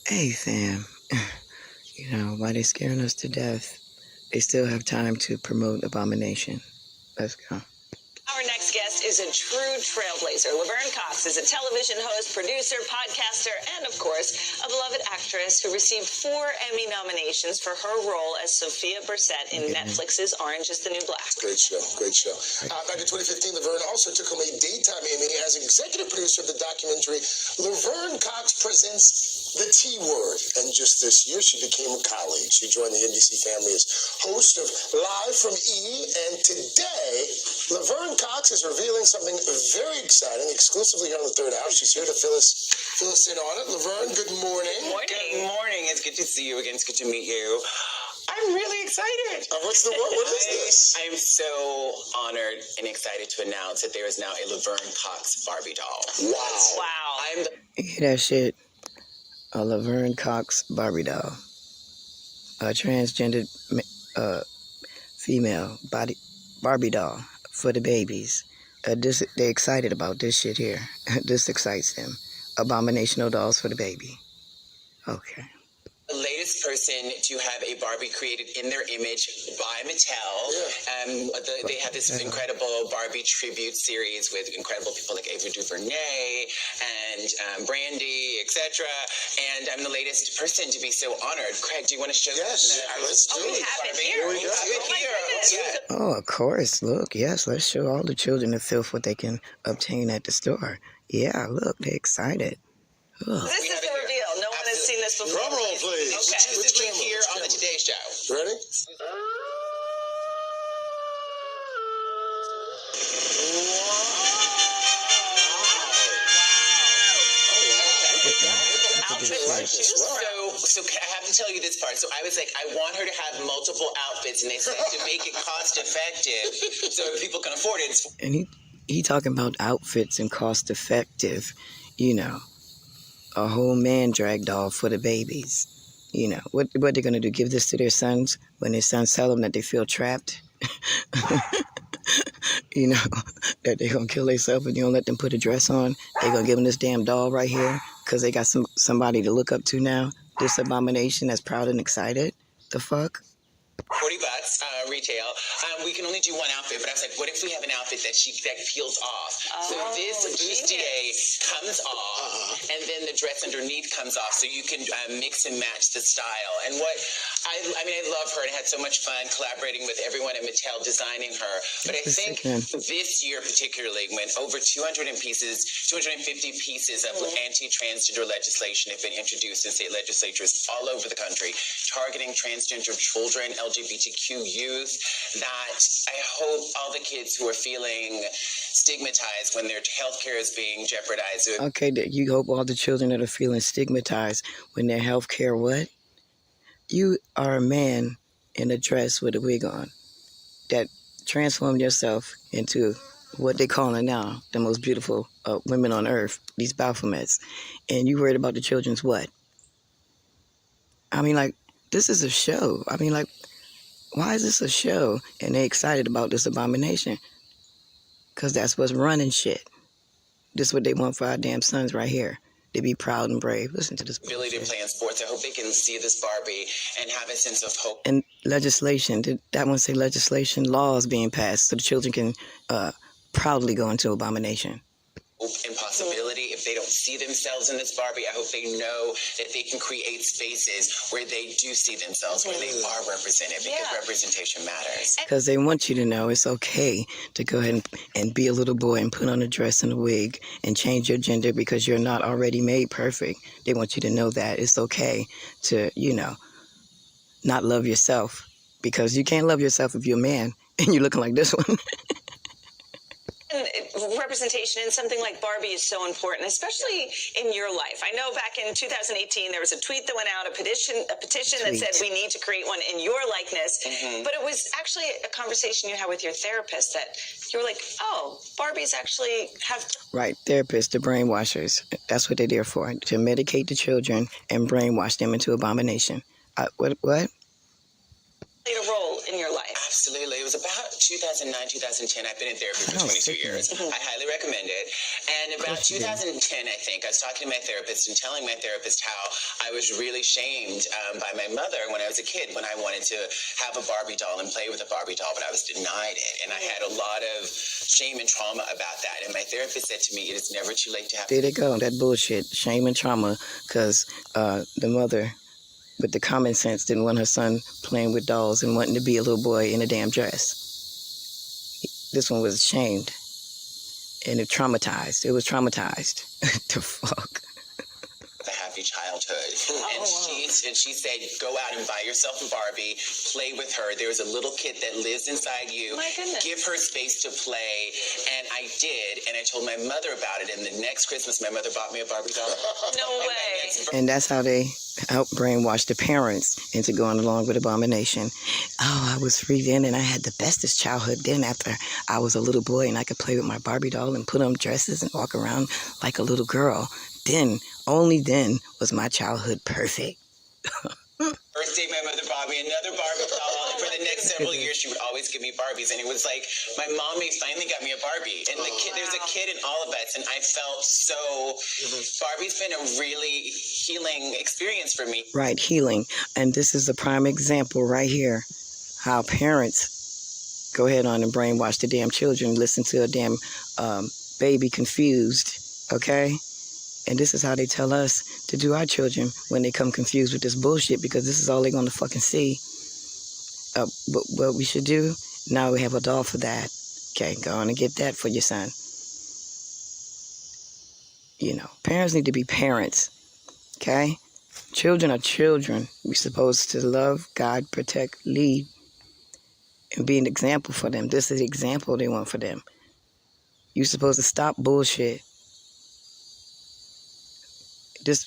Hey, fam. You know, while they're scaring us to death, they still have time to promote Abomination. Let's go. Our next guest is a true trailblazer. Laverne Cox is a television host, producer, podcaster, and, of course, a beloved actress who received 4 Emmy nominations for her role as Sophia Bursette in Netflix's Orange is the New Black. Great show, great show. Back in 2015, Laverne also took home a Daytime Emmy as executive producer of the documentary Laverne Cox Presents the T-Word. And just this year, she became a colleague. She joined the NBC family as host of Live from E! And today, Laverne Cox is revealing something very exciting, exclusively here on the Third Hour. She's here to fill us in on it. Laverne, good morning. Good morning. It's good to see you again. It's good to meet you. I'm really excited. What's the word? What is this? I'm so honored and excited to announce that there is now a Laverne Cox Barbie doll. Wow. You hear that shit? A Laverne Cox Barbie doll. A transgendered female Barbie doll for the babies. They're excited about this shit here. This excites them. Abominational dolls for the baby. Okay. The latest person to have a Barbie created in their image by Mattel. They have this incredible Barbie tribute series with incredible people like Ava DuVernay and Brandy, etc. And I'm the latest person to be so honored. Craig, do you want to show Yes, let's do it. We have it here. We have it here. Oh, of course. Look, yes, let's show all the children the filth what they can obtain at the store. Yeah, look, they're excited. Ugh. This is the reveal. No one has seen this before. Drum roll, please. Okay, this is here on the Today Show. Ready? So I have to tell you this part. So I was like, I want her to have multiple outfits, and they said to make it cost effective so people can afford it. And he talking about outfits and cost effective, you know. A whole man drag doll for the babies. You know, what they're going to do, give this to their sons when their sons tell them that they feel trapped? You know, that they're going to kill themselves and you don't let them put a dress on. They're going to give them this damn doll right here because they got somebody to look up to now. This Abomination that's proud and excited. The fuck? $40 retail. We can only do one outfit, but I was like, what if we have an outfit that peels off? So this bustier comes off, and then the dress underneath comes off, so you can mix and match the style. And what I mean, I love her and had so much fun collaborating with everyone at Mattel designing her. But I think this year particularly, when over 250 pieces of anti-transgender legislation have been introduced in state legislatures all over the country, targeting transgender children, LGBTQ youth, that I hope all the kids who are feeling stigmatized when their health care is being jeopardized. Okay, you hope all the children that are feeling stigmatized when their health care what? You are a man in a dress with a wig on that transformed yourself into what they calling now the most beautiful women on earth, these Baphomets, and you worried about the children's what? I mean, like, this is a show. I mean, like, why is this a show? And they excited about this Abomination. Because that's what's running shit. This is what they want for our damn sons right here. They be proud and brave. Listen to this. Ability to play in sports. I hope they can see this Barbie and have a sense of hope. And legislation. Did that one say legislation? Laws being passed so the children can proudly go into Abomination. And possibility. If they don't see themselves in this Barbie, I hope they know that they can create spaces where they do see themselves, where they are represented, because representation matters. Because they want you to know it's okay to go ahead and be a little boy and put on a dress and a wig and change your gender because you're not already made perfect. They want you to know that it's okay to, you know, not love yourself, because you can't love yourself if you're a man and you're looking like this one. Representation in something like Barbie is so important, especially in your life. I know back in 2018 there was a tweet that went out, a petition that said we need to create one in your likeness. But it was actually a conversation you had with your therapist that you were like, oh, Barbies actually have... Right, therapists, the brainwashers. That's what they're there for, to medicate the children and brainwash them into Abomination. What? ...played a role in your life. Absolutely. It was about 2009, 2010. I've been in therapy for 22 years. I highly recommend it. And about 2010, I think, I was talking to my therapist and telling my therapist how I was really shamed by my mother when I was a kid, when I wanted to have a Barbie doll and play with a Barbie doll, but I was denied it. And I had a lot of shame and trauma about that. And my therapist said to me, it is never too late to have... There they go, that bullshit, shame and trauma, because the mother with the common sense didn't want her son playing with dolls and wanting to be a little boy in a damn dress. This one was ashamed. And it traumatized. It was traumatized. The fuck? A happy childhood. And she said, go out and buy yourself a Barbie, play with her. There's a little kid that lives inside you. My goodness. Give her space to play. And I did. And I told my mother about it. And the next Christmas, my mother bought me a Barbie doll. No way. And that's how they help brainwash the parents into going along with Abomination. Oh, I was free then and I had the bestest childhood then after I was a little boy and I could play with my Barbie doll and put on dresses and walk around like a little girl. Then, only then, was my childhood perfect. Birthday, my mother bought me another Barbie doll. And for the next several years, she would always give me Barbies. And it was like, my mommy finally got me a Barbie. And the kid, there's a kid in all of us. And I felt so... Barbie's been a really healing experience for me. Right, healing. And this is a prime example right here. How parents go ahead on and brainwash the damn children, listen to a damn baby confused, okay? And this is how they tell us to do our children when they come confused with this bullshit, because this is all they're going to fucking see. But what we should do, now we have a doll for that. Okay, go on and get that for your son. You know, parents need to be parents, okay? Children are children. We're supposed to love, guide, protect, lead, and be an example for them. This is the example they want for them. You're supposed to stop bullshit.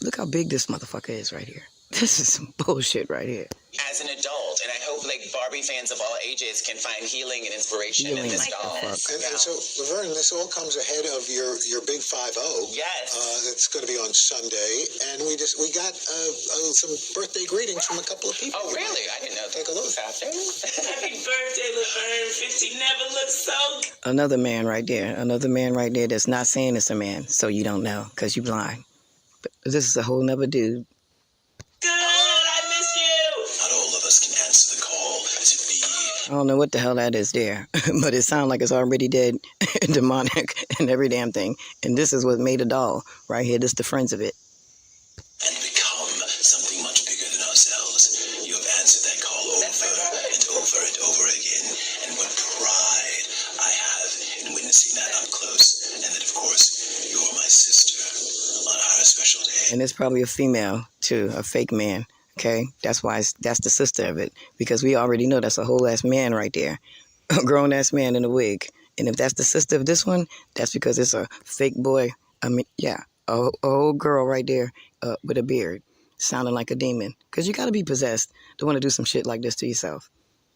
Look how big this motherfucker is right here. This is some bullshit right here. As an adult, and I hope like Barbie fans of all ages can find healing and inspiration in this doll. And so, Laverne, this all comes ahead of your big 5-0. Yes. It's going to be on Sunday, and we got some birthday greetings from a couple of people. Oh, really? I didn't know Take a look. Happy birthday, Laverne. 50 never looks so good. Another man right there. Another man right there that's not saying it's a man, so you don't know, because you're blind. But this is a whole nother dude. Good, I miss you. Not all of us can answer the call to be. I don't know what the hell that is there, but it sounds like it's already dead, demonic, and every damn thing. And this is what made a doll right here. This is the friends of it. And become something much bigger than ourselves. You have answered that call over and over and over again. And what pride I have in witnessing that up close. And that, of course, you're my sister on our special day. And it's probably a female, too, a fake man, okay? That's why that's the sister of it, because we already know that's a whole-ass man right there, a grown-ass man in a wig. And if that's the sister of this one, that's because it's a fake boy. I mean, yeah, a whole girl right there with a beard, sounding like a demon. Because you got to be possessed to want to do some shit like this to yourself.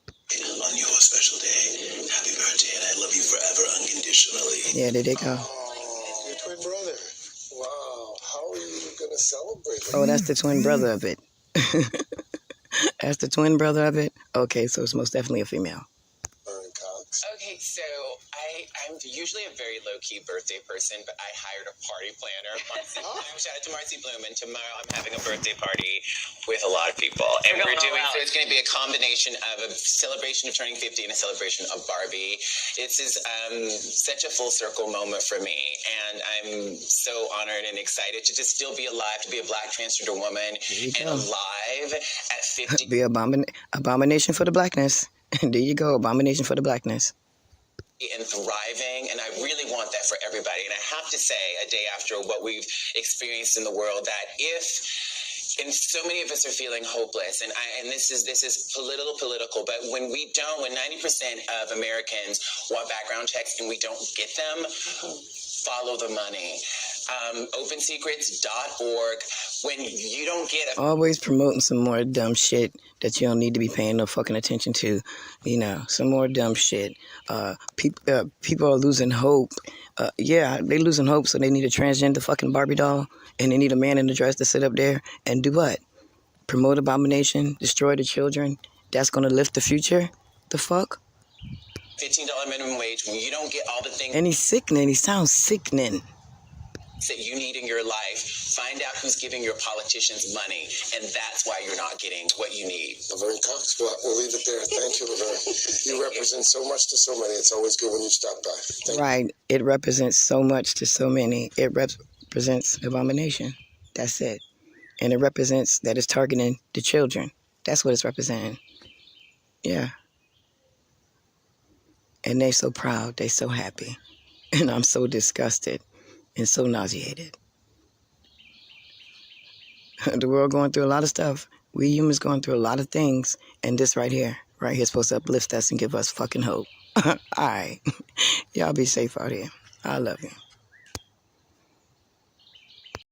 On your special day, happy birthday, and I love you forever unconditionally. Yeah, there they go. Oh, your twin brother. Wow, how are you going to celebrate? Oh, that's the twin brother of it. That's the twin brother of it? Okay, so it's most definitely a female. Okay, so I'm usually a very low-key birthday person, but I hired a party planner, Marcy Bloom. Shout out to Marcy Bloom. And tomorrow I'm having a birthday party with a lot of people. And we're doing, so it's going to be a combination of a celebration of turning 50 and a celebration of Barbie. This is such a full circle moment for me. And I'm so honored and excited to just still be alive, to be a Black transgender woman and alive at 50. Be abomination for the blackness. There you go, abomination for the blackness. And thriving, and I really want that for everybody. And I have to say, a day after what we've experienced in the world, that and so many of us are feeling hopeless, and this is political, but when 90% of Americans want background checks and we don't get them, follow the money. OpenSecrets.org. When you don't get always promoting some more dumb shit that you don't need to be paying no fucking attention to, you know, some more dumb shit. People are losing hope. Yeah, they losing hope, so they need a transgender fucking Barbie doll, and they need a man in a dress to sit up there and do what? Promote abomination, destroy the children. That's gonna lift the future. The fuck? $15 minimum wage, when you don't get all the things And he's sickening. He sounds sickening. that you need in your life, find out who's giving your politicians money, and that's why you're not getting what you need. Laverne Cox, we'll leave it there. Thank you, Laverne. You represent so much to so many. It's always good when you stop by. Thank Right. It represents so much to so many. It represents Abomination. That's it. And it represents that it's targeting the children. That's what it's representing. Yeah. And they so proud. They so happy. And I'm so disgusted and so nauseated. The world going through a lot of stuff. We humans going through a lot of things. And this right here is supposed to uplift us and give us fucking hope. All right. Y'all be safe out here. I love you.